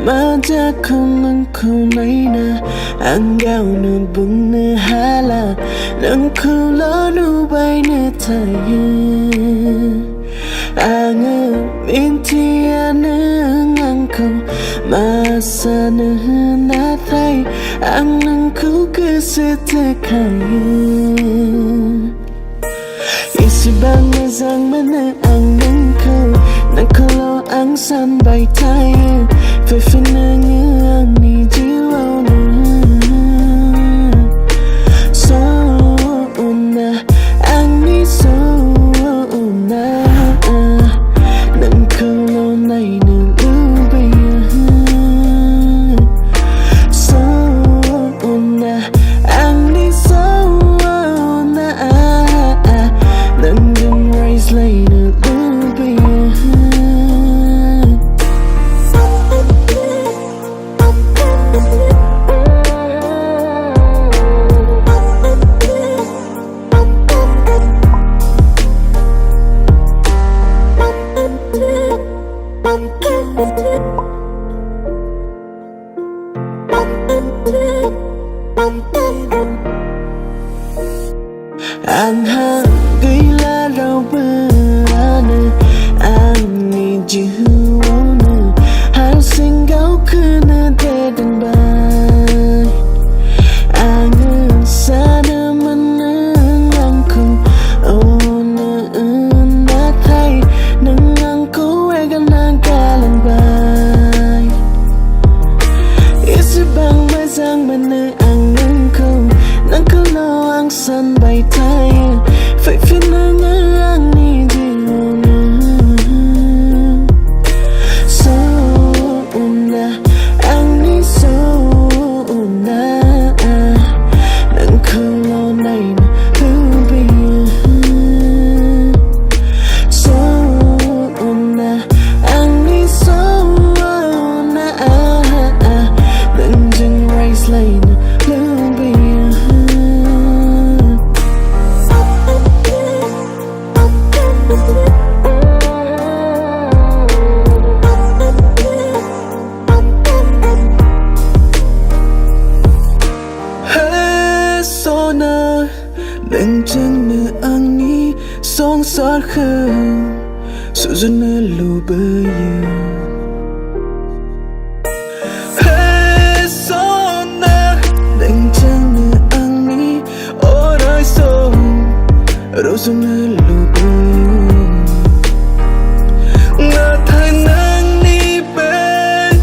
mà cha không nâng khâu này nè ăn gạo nửa bụng nửa hà là nâng khâu lỡ nụ bay nửa thay ngờ bên thia nửa ngang khâu mà xa nửa nát thay nâng khâu cứ sẽ thế khai isi bang mà giang mà nửa nâng khâu lo ang san bay thay phải phiền nửa ni jiwa Sona ang ni Sona nâng khâu lo này nửa lưu bây Sona ang ni Sona nâng dừng raise lấy nửa lưu bây Ang hang gila raw berana Ang ni jiwana Hal singgau kena dedan bay Ang sana menengangku Oh na thay Nengangku egan nagalang bay Isi bang mazang mana ang nengkau lo ang san bay thay phải phiền ngang ni jiwana Sona ang ni Sona nâng khâu lo này lưu bây Sona ang ni Sona nâng dừng raise lấy lưu bây Sona đừng chân nửa ăn ni song sát khâu sự dân nửa lù bơi Sona đừng chân nửa ăn ni ở đời sông đâu dân nửa lù bơi ngã thay nang ni bên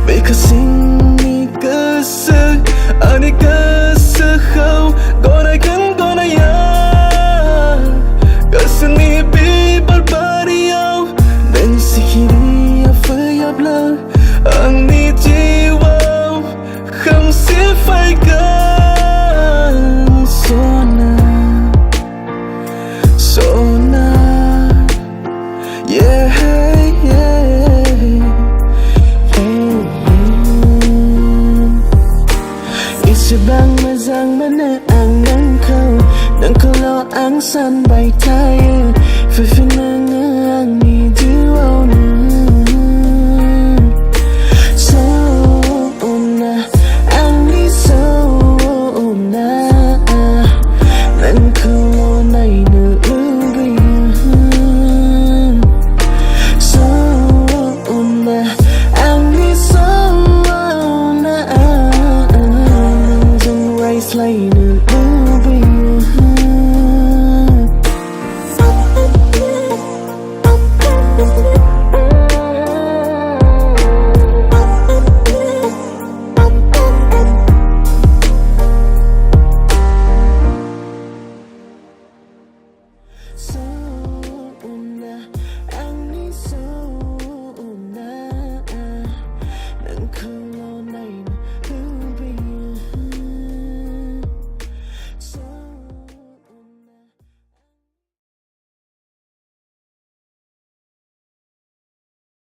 bị khơi sinh ni cơ sức anh cơ sức khâu còn ai cần còn ai cơ sức ni bị bắt bari ao nên si khi đi phải áp lơ anh ni jiwa không sẽ phải cần Sona Sona yeah isi bang mà giang mà nửa ang nâng khâu lo ang san bay thay phải phiền